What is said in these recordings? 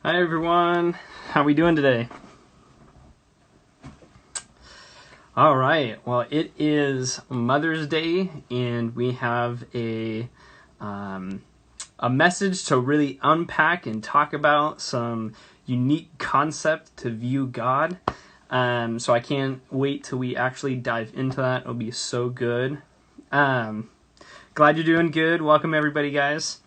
Hi everyone, how we doing today? All right, well it is Mother's Day and we have a message to really unpack and talk about some unique concept to view God. So I can't wait till we actually dive into that. It'll be so good. Glad you're doing good. Welcome everybody, guys.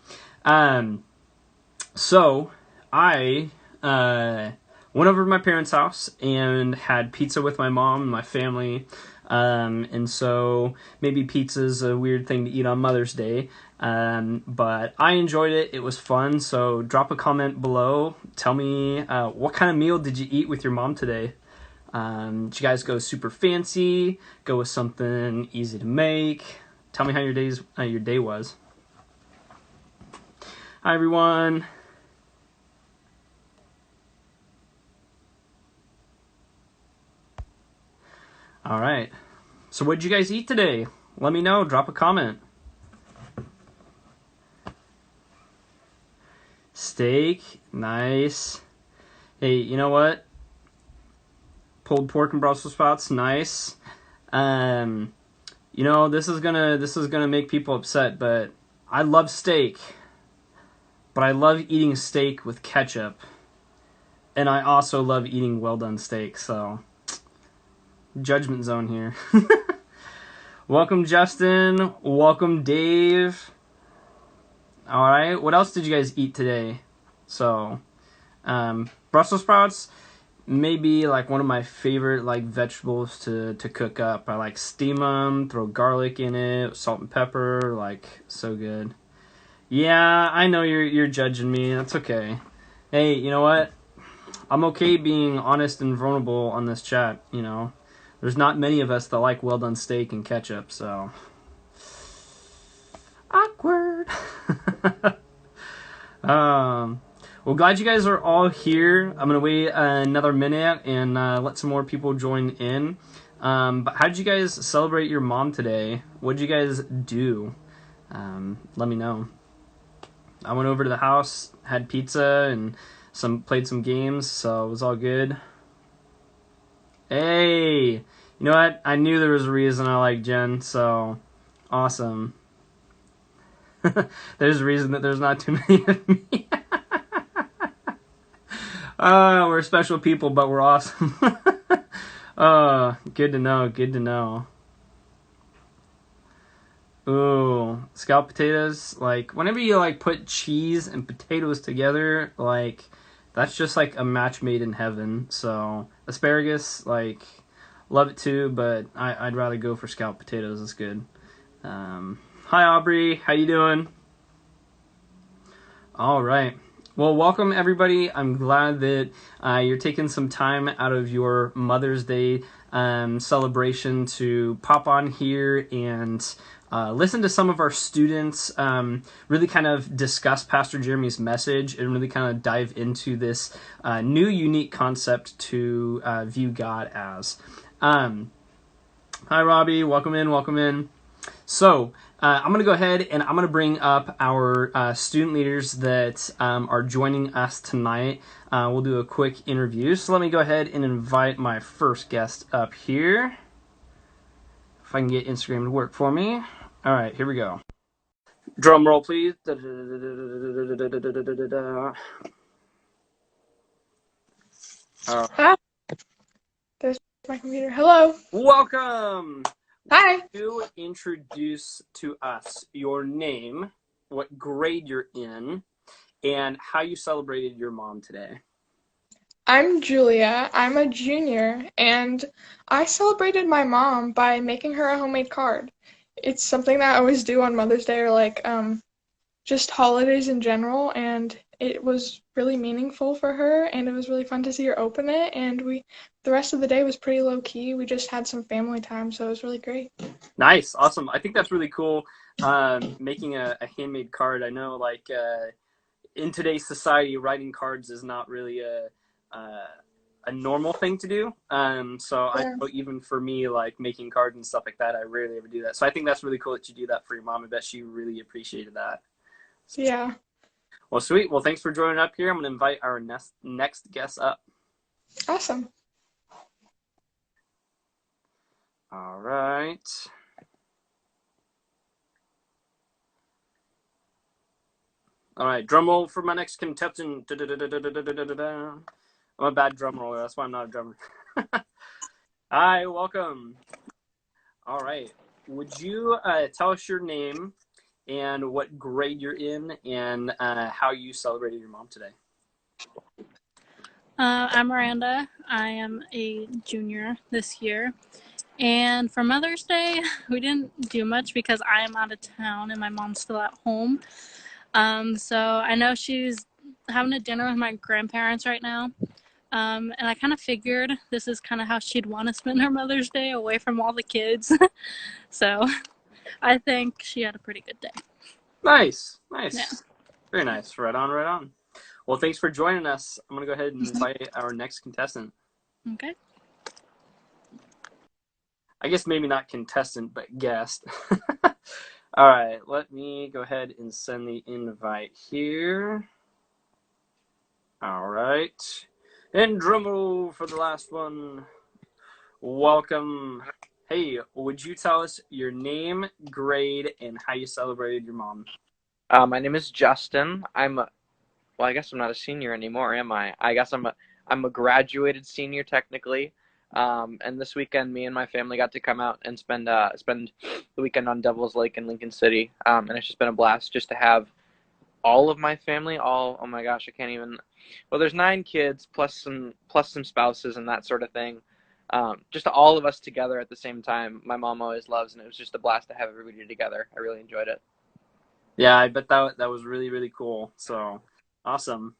So I went over to my parents' house and had pizza with my mom and my family. And so maybe pizza's a weird thing to eat on Mother's Day. But I enjoyed it. It was fun. So drop a comment below. Tell me what kind of meal did you eat with your mom today? Did you guys go super fancy? Go with something easy to make? Tell me how your day was. Hi everyone. All right. So what did you guys eat today? Let me know. Drop a comment. Steak. Nice. Hey, you know what? Pulled pork and Brussels sprouts. Nice. This is gonna make people upset, but I love steak. But I love eating steak with ketchup. And I also love eating well done steak, so judgment zone here. Welcome, Justin. Welcome, Dave. All right. What else did you guys eat today? So, Brussels sprouts, maybe like one of my favorite like vegetables to cook up. I like steam them, throw garlic in it, salt and pepper, like so good. Yeah, I know you're judging me. That's okay. Hey, you know what? I'm okay being honest and vulnerable on this chat, you know. There's not many of us that like well done steak and ketchup, so awkward. Well, glad you guys are all here. I'm gonna wait another minute and let some more people join in. But how did you guys celebrate your mom today? What did you guys do? Let me know. I went over to the house, had pizza, and played some games, so it was all good. Hey, you know what? I knew there was a reason I like Jen, so awesome. There's a reason that there's not too many of me. We're special people, but we're awesome. Good to know, good to know. Ooh, scalloped potatoes. Like, whenever you, like, put cheese and potatoes together, like, that's just, like, a match made in heaven. So, asparagus, like, love it too, but I'd rather go for scalloped potatoes. It's good. Hi, Aubrey. How you doing? All right. Well, welcome, everybody. I'm glad that you're taking some time out of your Mother's Day celebration to pop on here and listen to some of our students really kind of discuss Pastor Jeremy's message and really kind of dive into this new, unique concept to view God as. Hi, Robbie. Welcome in. Welcome in. So, I'm going to go ahead and I'm going to bring up our student leaders that are joining us tonight. We'll do a quick interview. So let me go ahead and invite my first guest up here. If I can get Instagram to work for me. All right, here we go. Drum roll, please. Hi. There's my computer. Hello. Welcome. Hi. Would you introduce to us your name, what grade you're in, and how you celebrated your mom today? I'm Julia. I'm a junior, and I celebrated my mom by making her a homemade card. It's something that I always do on Mother's Day or just holidays in general, and it was really meaningful for her, and it was really fun to see her open it, and the rest of the day was pretty low key. We just had some family time, so it was really great. Nice, awesome. I think that's really cool. Making a handmade card. I know, like in today's society, writing cards is not really a normal thing to do. So I Yeah. know even for me, like making cards and stuff like that, I rarely ever do that. So I think that's really cool that you do that for your mom. I bet she really appreciated that. Yeah. Well, sweet. Well, thanks for joining up here. I'm going to invite our next guest up. Awesome. All right. All right. Drum roll for my next contestant. I'm a bad drum roller. That's why I'm not a drummer. Hi, welcome. All right. Would you tell us your name and what grade you're in and how you celebrated your mom today? I'm Miranda. I am a junior this year. And for Mother's Day, we didn't do much because I am out of town and my mom's still at home. So I know she's having a dinner with my grandparents right now. And I kind of figured this is kind of how she'd want to spend her Mother's Day away from all the kids. So I think she had a pretty good day. Nice. Yeah. Very nice. Right on, right on. Well, thanks for joining us. I'm going to go ahead and invite our next contestant. Okay. I guess maybe not contestant, but guest. All right, let me go ahead and send the invite here. All right. And drum roll for the last one. Welcome. Hey, would you tell us your name, grade, and how you celebrated your mom? My name is Justin. I guess I'm not a senior anymore, am I? I guess I'm a graduated senior technically. And this weekend, me and my family got to come out and spend the weekend on Devil's Lake in Lincoln City. And it's just been a blast just to have all of my family. Oh my gosh, I can't even. Well, there's 9 kids plus some spouses and that sort of thing. Just all of us together at the same time. My mom always loves, and it was just a blast to have everybody together. I really enjoyed it. Yeah, I bet that was really, really cool. So awesome.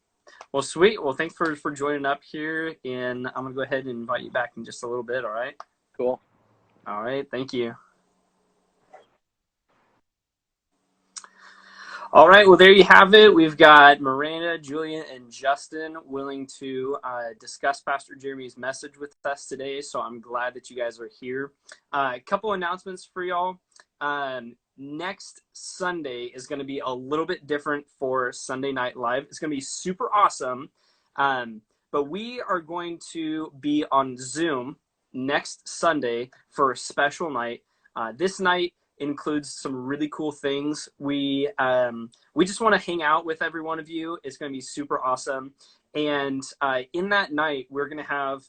Well, sweet. Well, thanks for joining up here, and I'm gonna go ahead and invite you back in just a little bit. All right. Cool. All right. Thank you. All right. Well, there you have it. We've got Miranda, Julian, and Justin willing to discuss Pastor Jeremy's message with us today. So I'm glad that you guys are here. A couple announcements for y'all. Next Sunday is going to be a little bit different for Sunday Night Live. It's going to be super awesome. But we are going to be on Zoom next Sunday for a special night. This night includes some really cool things. We just want to hang out with every one of you. It's going to be super awesome. And in that night, we're going to have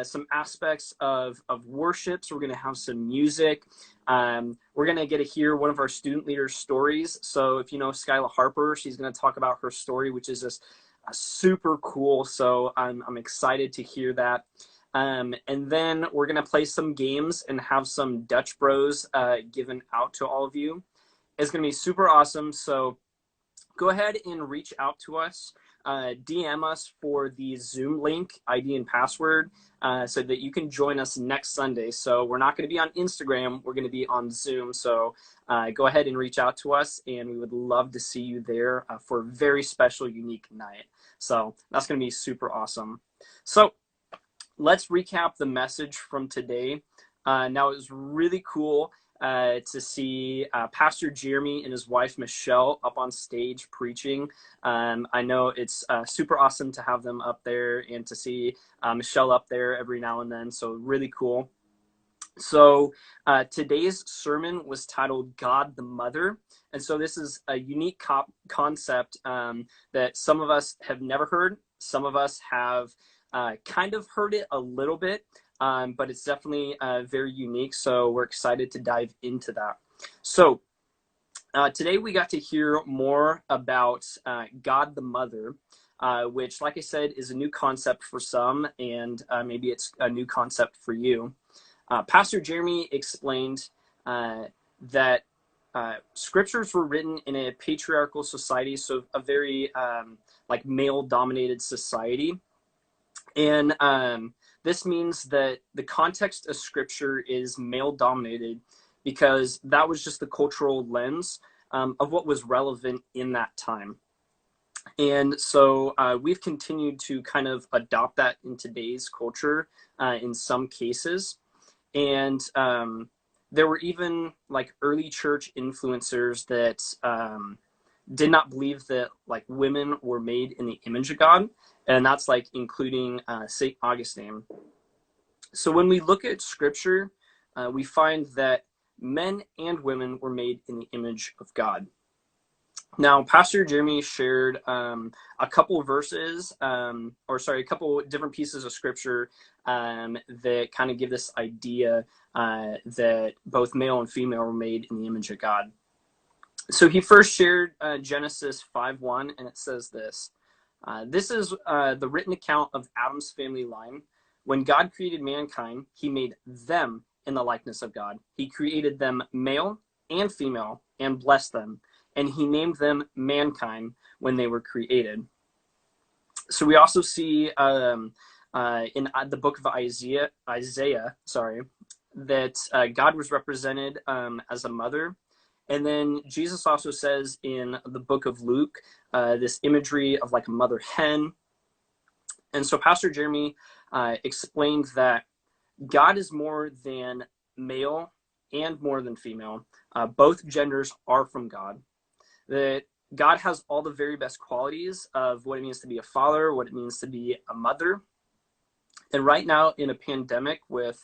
some aspects of worship. So we're going to have some music. We're going to get to hear one of our student leaders' stories. So if you know Skyla Harper, she's going to talk about her story, which is just super cool. So I'm excited to hear that. And then we're going to play some games and have some Dutch Bros given out to all of you. It's going to be super awesome. So go ahead and reach out to us. DM us for the Zoom link, ID and password, so that you can join us next Sunday. So we're not going to be on Instagram. We're going to be on Zoom. So go ahead and reach out to us, and we would love to see you there for a very special, unique night. So that's going to be super awesome. So let's recap the message from today. Now, it was really cool to see Pastor Jeremy and his wife, Michelle, up on stage preaching. I know it's super awesome to have them up there and to see Michelle up there every now and then. So really cool. So today's sermon was titled God the Mother. And so this is a unique concept that some of us have never heard. Some of us have kind of heard it a little bit, but it's definitely very unique. So we're excited to dive into that. So today we got to hear more about God the Mother, which, like I said, is a new concept for some, and maybe it's a new concept for you. Pastor Jeremy explained that scriptures were written in a patriarchal society, so a very like male-dominated society. And this means that the context of scripture is male dominated because that was just the cultural lens of what was relevant in that time. And so we've continued to kind of adopt that in today's culture in some cases. And there were even like early church influencers that did not believe that like women were made in the image of God, and that's like including Saint Augustine. So when we look at Scripture, we find that men and women were made in the image of God. Now, Pastor Jeremy shared a couple verses, a couple different pieces of Scripture that kind of give this idea that both male and female were made in the image of God. So he first shared Genesis 5:1, and it says this. This is the written account of Adam's family line. When God created mankind, he made them in the likeness of God. He created them male and female and blessed them. And he named them mankind when they were created. So we also see in the book of Isaiah, that God was represented as a mother. And then Jesus also says in the book of Luke, this imagery of like a mother hen. And so Pastor Jeremy explained that God is more than male and more than female. Both genders are from God. That God has all the very best qualities of what it means to be a father, what it means to be a mother. And right now in a pandemic with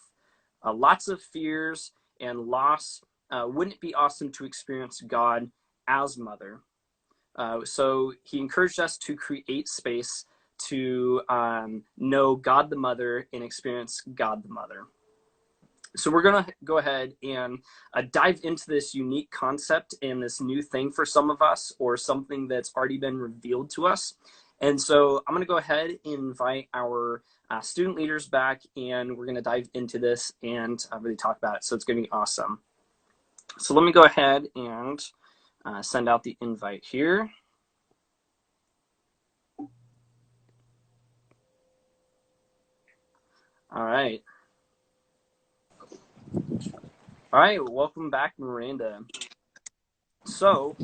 lots of fears and loss, wouldn't it be awesome to experience God as mother? So he encouraged us to create space to know God the Mother and experience God the Mother. So we're going to go ahead and dive into this unique concept and this new thing for some of us, or something that's already been revealed to us. And so I'm going to go ahead and invite our student leaders back, and we're going to dive into this and really talk about it. So it's going to be awesome. So let me go ahead and send out the invite here. All right. All right, welcome back, Miranda. So,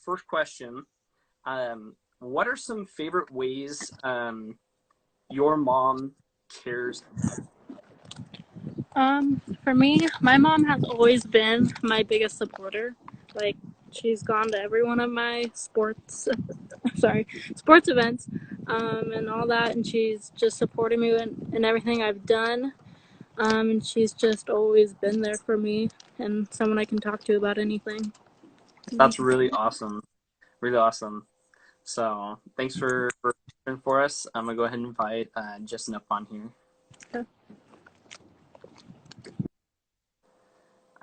first question, what are some favorite ways your mom cares? For me, my mom has always been my biggest supporter. Like, she's gone to every one of my sports events, and all that, and she's just supported me in everything I've done. And she's just always been there for me and someone I can talk to about anything. That's really awesome. Really awesome. So thanks for us. I'm going to go ahead and invite Justin up on here. Okay.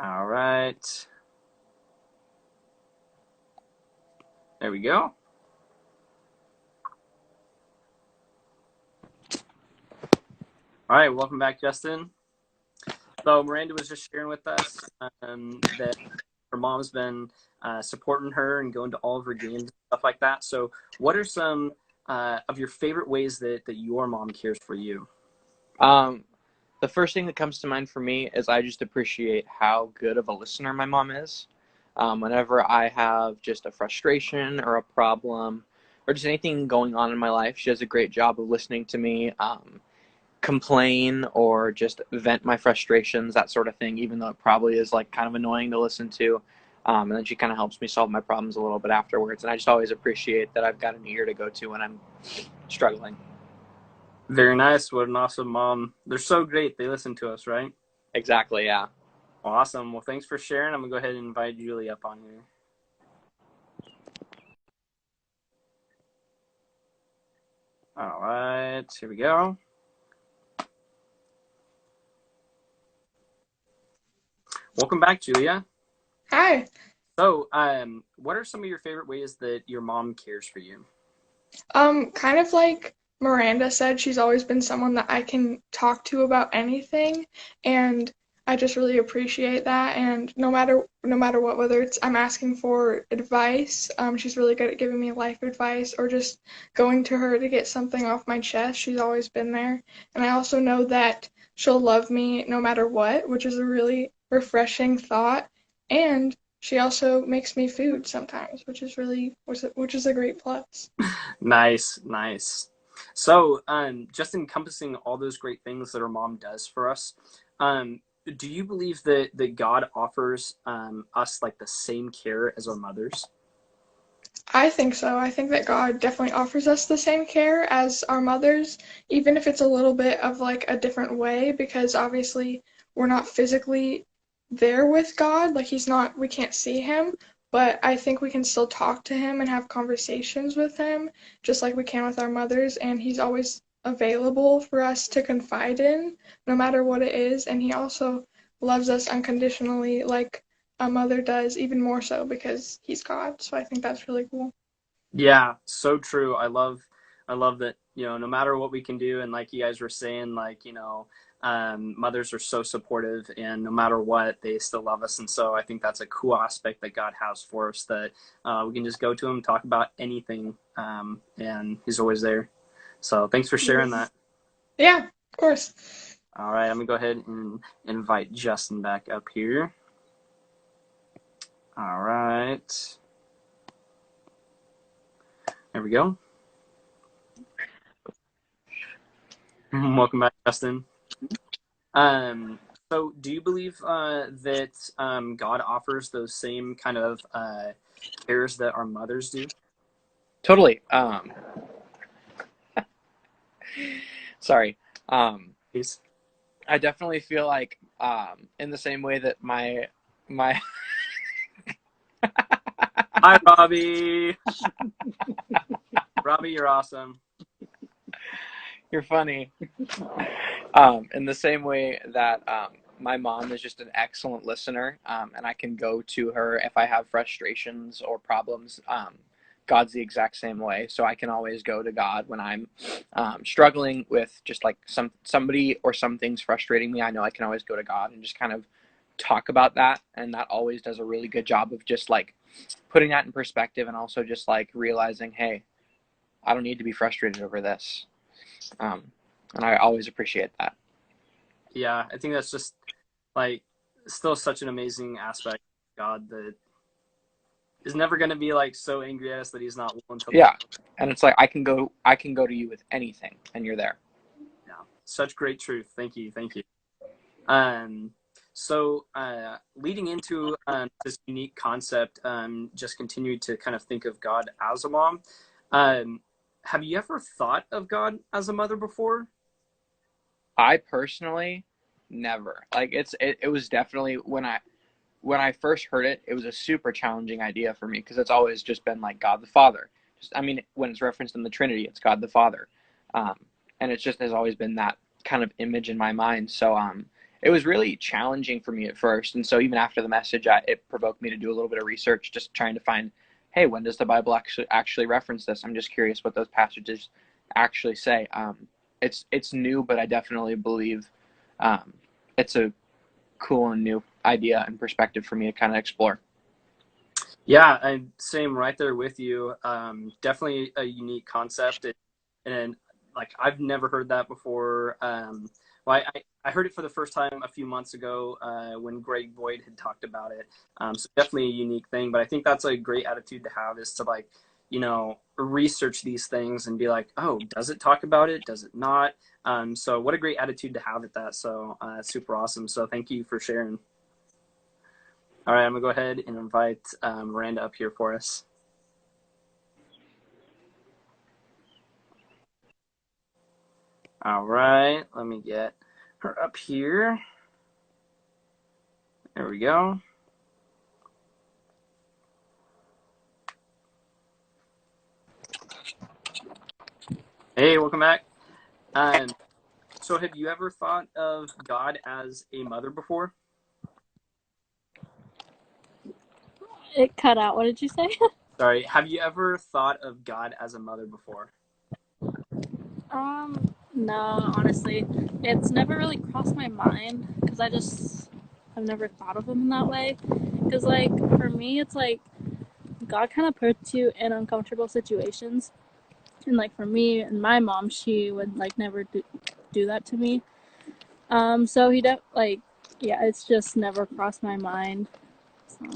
All right. There we go. All right, welcome back, Justin. So Miranda was just sharing with us that her mom's been supporting her and going to all of her games and stuff like that. So what are some of your favorite ways that your mom cares for you? The first thing that comes to mind for me is I just appreciate how good of a listener my mom is. Whenever I have just a frustration or a problem or just anything going on in my life, she does a great job of listening to me complain or just vent my frustrations, that sort of thing, even though it probably is like kind of annoying to listen to. And then she kind of helps me solve my problems a little bit afterwards. And I just always appreciate that I've got an ear to go to when I'm struggling. Very nice. What an awesome mom. They're so great. They listen to us, right? Exactly, yeah. Awesome. Well, thanks for sharing. I'm going to go ahead and invite Julie up on here. All right. Here we go. Welcome back, Julia. Hi. So, what are some of your favorite ways that your mom cares for you? Kind of like Miranda said, she's always been someone that I can talk to about anything, and I just really appreciate that. And no matter what, whether it's I'm asking for advice, she's really good at giving me life advice, or just going to her to get something off my chest. She's always been there. And I also know that she'll love me no matter what, which is a really refreshing thought. And she also makes me food sometimes, which is a great plus. Nice. So, just encompassing all those great things that our mom does for us, do you believe that God offers us like the same care as our mothers? I think so. I think that God definitely offers us the same care as our mothers, even if it's a little bit of like a different way, because obviously we're not physically there with God. Like he's not, we can't see him, but I think we can still talk to him and have conversations with him, just like we can with our mothers, and he's always available for us to confide in, no matter what it is, and he also loves us unconditionally, like a mother does, even more so because he's God. So I think that's really cool. Yeah, so true. I love that, no matter what we can do, and like you guys were saying, like, mothers are so supportive, and no matter what, they still love us. And so I think that's a cool aspect that God has for us, that we can just go to him, talk about anything, and he's always there. So thanks for sharing that. Yeah, of course. All right, I'm gonna go ahead and invite Justin back up here. All right. There we go. Welcome back, Justin. So do you believe that God offers those same kind of cares that our mothers do? Totally. Sorry. Please. I definitely feel like in the same way that my Hi, Robbie. Robbie, you're awesome. You're funny. In the same way that my mom is just an excellent listener, and I can go to her if I have frustrations or problems. God's the exact same way, so I can always go to God when I'm struggling with just like somebody or some things frustrating me. I know I can always go to God and just kind of talk about that, and that always does a really good job of just like putting that in perspective, and also just like realizing, hey, I don't need to be frustrated over this. And I always appreciate that. Yeah, I think that's just like still such an amazing aspect of God that is never going to be like so angry at us that he's not willing to. Yeah, and it's like I can go to you with anything, and you're there. Yeah, such great truth. Thank you, thank you. So leading into this unique concept, just continue to kind of think of God as a mom. Have you ever thought of God as a mother before? I personally never. Like it was definitely when I first heard it, it was a super challenging idea for me because it's always just been like God the Father. Just, I mean, when it's referenced in the Trinity, it's God the Father, um, and it just has always been that kind of image in my mind. So it was really challenging for me at first, and so even after the message, it provoked me to do a little bit of research, just trying to find, hey, when does the Bible actually reference this? I'm just curious what those passages actually say. It's new, but I definitely believe it's a cool and new idea and perspective for me to kind of explore. Yeah, I'm same right there with you. Definitely a unique concept, and like I've never heard that before. Well, I heard it for the first time a few months ago when Greg Boyd had talked about it. So definitely a unique thing, but I think that's a great attitude to have, is to like, research these things and be like, oh, does it talk about it? Does it not? So what a great attitude to have at that. So super awesome. So thank you for sharing. All right, I'm gonna go ahead and invite Miranda up here for us. All right, let me get her up here. There we go. Hey, welcome back. So have you ever thought of God as a mother before? It cut out. What did you say? Sorry, have you ever thought of God as a mother before? No, honestly, it's never really crossed my mind because I've never thought of him in that way. Because like for me, it's like God kind of puts you in uncomfortable situations, and like for me and my mom, she would like never do that to me. So yeah, it's just never crossed my mind. So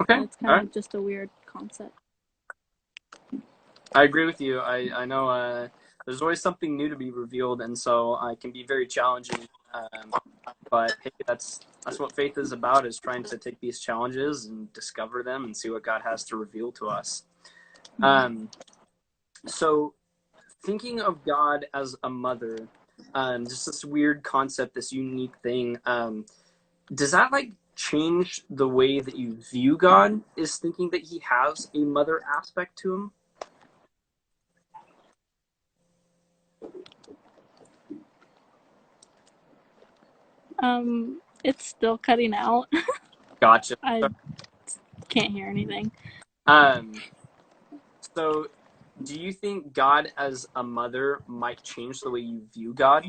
Okay, it's all kind right. of just a weird concept. I agree with you. I know there's always something new to be revealed, and so it can be very challenging. But hey, that's what faith is about, is trying to take these challenges and discover them and see what God has to reveal to us. Um, so thinking of God as a mother, just this weird concept, this unique thing. Does that like change the way that you view God? Is thinking that He has a mother aspect to Him? It's still cutting out. Gotcha. I can't hear anything. Um, so do you think God as a mother might change the way you view God?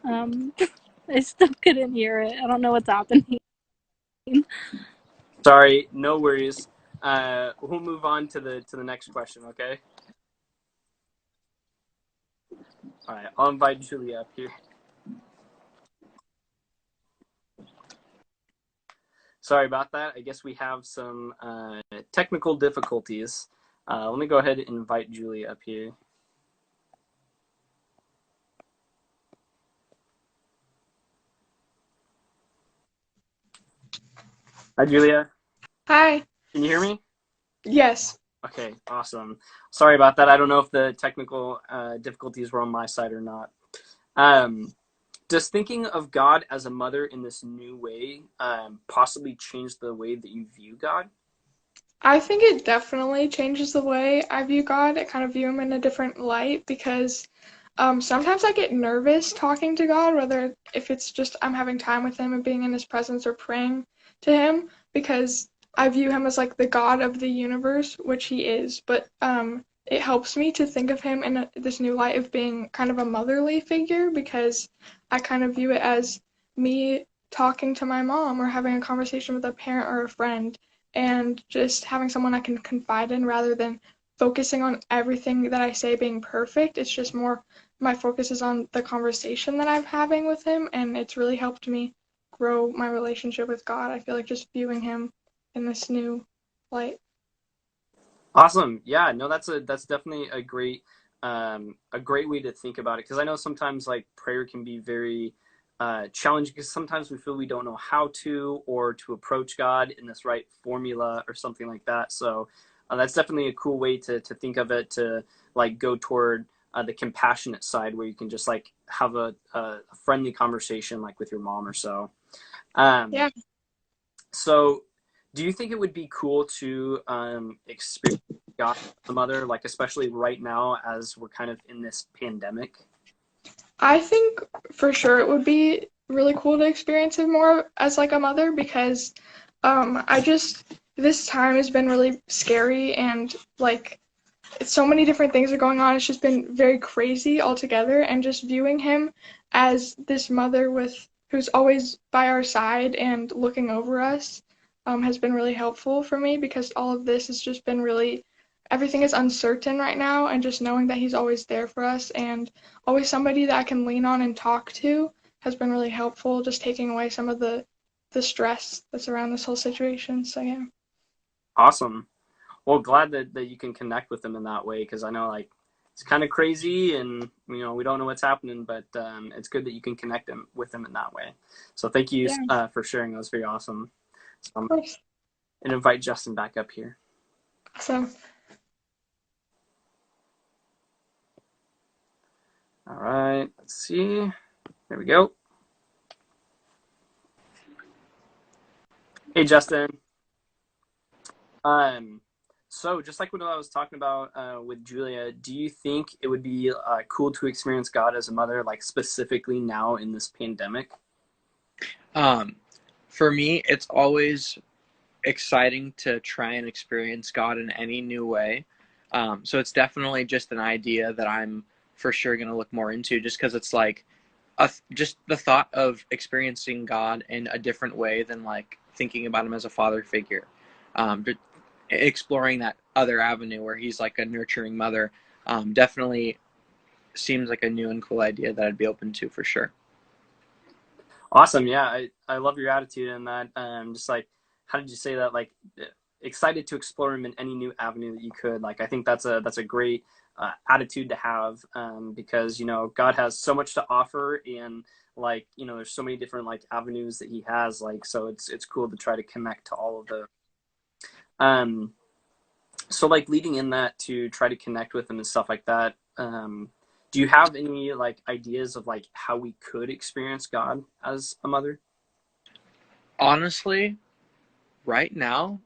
Um, I still couldn't hear it. I don't know what's happening. Sorry, no worries. We'll move on to the next question, okay? All right, I'll invite Julia up here. Sorry about that. I guess we have some technical difficulties. Let me go ahead and invite Julia up here. Hi, Julia. Hi. Can you hear me? Yes. Okay, awesome. Sorry about that. I don't know if the technical difficulties were on my side or not. Does thinking of God as a mother in this new way possibly change the way that you view God? I think it definitely changes the way I view God. I kind of view him in a different light because sometimes I get nervous talking to God, whether if it's just I'm having time with him and being in his presence or praying to him, because I view him as like the God of the universe, which he is. But it helps me to think of him in this new light of being kind of a motherly figure because I kind of view it as me talking to my mom or having a conversation with a parent or a friend and just having someone I can confide in rather than focusing on everything that I say being perfect. It's just more my focus is on the conversation that I'm having with him, and it's really helped me grow my relationship with God. I feel like just viewing him in this new light. Awesome. Yeah, no, that's definitely a great way to think about it because I know sometimes like prayer can be very challenging because sometimes we feel we don't know how to or to approach God in this right formula or something like that. So that's definitely a cool way to think of it to like go toward the compassionate side where you can just like have a friendly conversation like with your mom or so. Um, Yeah. so do you think it would be cool to experience God as a mother, like especially right now as we're kind of in this pandemic? I think for sure it would be really cool to experience it more as like a mother because I just this time has been really scary and like so many different things are going on. It's just been very crazy altogether, and just viewing him as this mother with who's always by our side and looking over us has been really helpful for me because all of this has just been really everything is uncertain right now, and just knowing that he's always there for us and always somebody that I can lean on and talk to has been really helpful, just taking away some of the stress that's around this whole situation. So yeah. Awesome. Well, glad that you can connect with them in that way because I know like it's kind of crazy and you know we don't know what's happening, but it's good that you can connect them with them in that way. So thank you Yeah, for sharing. That was very awesome. So of I'm course. gonna invite Justin back up here. So All right, let's see. There we go. Hey, Justin. Um, so just like what I was talking about with Julia, do you think it would be cool to experience God as a mother, like specifically now in this pandemic? Um, for me, it's always exciting to try and experience God in any new way. So it's definitely just an idea that I'm for sure going to look more into just because it's like just the thought of experiencing God in a different way than like thinking about him as a father figure. But exploring that other avenue where he's like a nurturing mother definitely seems like a new and cool idea that I'd be open to for sure. Awesome. Yeah, I love your attitude in that. Just like, how did you say that? Like, excited to explore him in any new avenue that you could. Like, I think that's a great attitude to have because you know God has so much to offer, and like, you know, there's so many different like avenues that he has, like, so it's cool to try to connect to all of those. Um, so like leading in that to try to connect with him and stuff like that. Do you have any like ideas of like how we could experience God as a mother? Honestly, right now,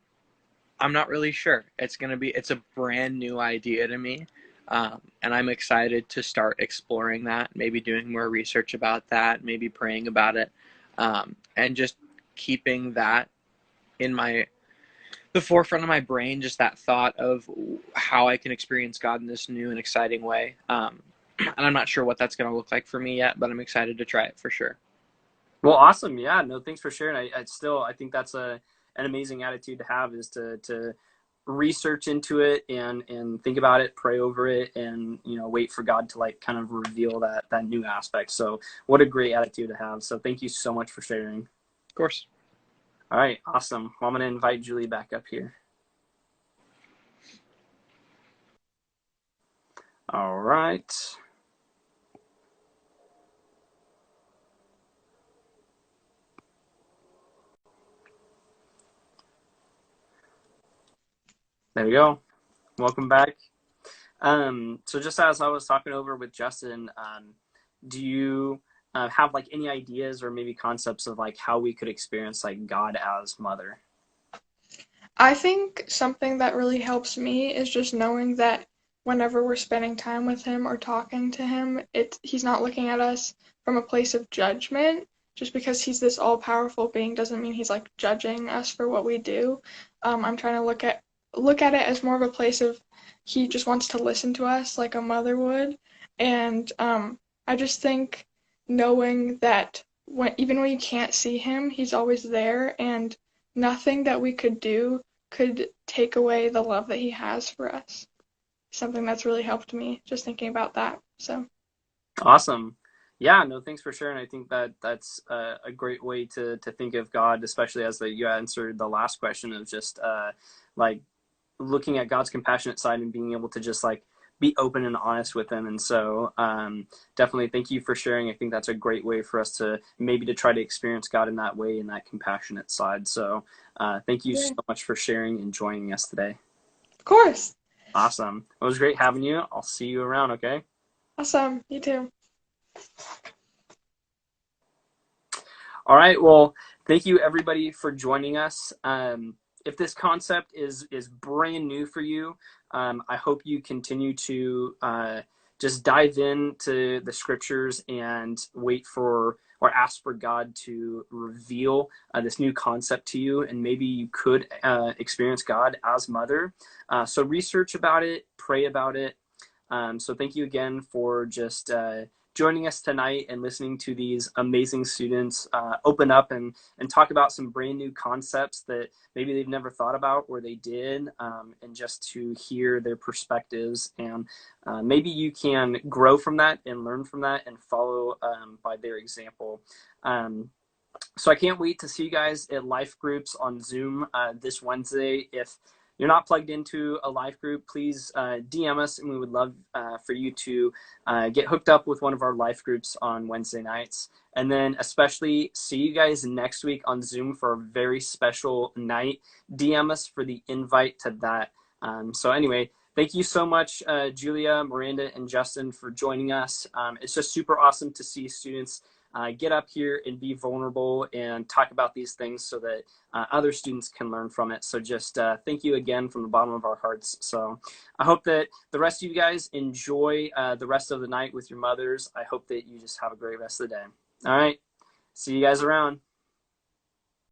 I'm not really sure. It's a brand new idea to me. And I'm excited to start exploring that, maybe doing more research about that, maybe praying about it, and just keeping that in the forefront of my brain, just that thought of how I can experience God in this new and exciting way. And I'm not sure what that's going to look like for me yet, but I'm excited to try it for sure. Well, awesome. Yeah, no, thanks for sharing. I think that's an amazing attitude to have, is to research into it and think about it, pray over it, and, you know, wait for God to like kind of reveal that new aspect. So what a great attitude to have. So thank you so much for sharing. Of course. All right, awesome. Well, I'm going to invite Julie back up here. All right. There we go. Welcome back. So just as I was talking over with Justin, do you have like any ideas or maybe concepts of like how we could experience like God as mother? I think something that really helps me is just knowing that whenever we're spending time with him or talking to him, he's not looking at us from a place of judgment. Just because he's this all-powerful being doesn't mean he's like judging us for what we do. I'm trying to look at it as more of a place of he just wants to listen to us like a mother would. And I just think knowing that even when you can't see him, he's always there, and nothing that we could do could take away the love that he has for us. Something that's really helped me just thinking about that. So Awesome. Yeah, no, thanks for sharing. I think that's a great way to think of God, especially as you answered the last question of just like looking at God's compassionate side and being able to just like be open and honest with him. And so definitely thank you for sharing. I think that's a great way for us to maybe to try to experience God in that way, in that compassionate side. So thank you so much for sharing and joining us today. Of course. Awesome. It was great having you. I'll see you around, okay? Awesome. You too. All right. Well, thank you everybody for joining us. If this concept is brand new for you, I hope you continue to just dive into the scriptures and wait for or ask for God to reveal this new concept to you, and maybe you could experience God as mother. So research about it, pray about it. So thank you again for just joining us tonight and listening to these amazing students open up and talk about some brand new concepts that maybe they've never thought about, or they did, and just to hear their perspectives. And maybe you can grow from that and learn from that and follow by their example. So I can't wait to see you guys at life groups on Zoom this Wednesday. If you're not plugged into a life group, please DM us, and we would love for you to get hooked up with one of our life groups on Wednesday nights. And then especially see you guys next week on Zoom for a very special night. DM us for the invite to that. So anyway, thank you so much, Julia, Miranda, and Justin, for joining us. It's just super awesome to see students get up here and be vulnerable and talk about these things so that other students can learn from it. So just thank you again from the bottom of our hearts. So I hope that the rest of you guys enjoy the rest of the night with your mothers. I hope that you just have a great rest of the day. All right. See you guys around.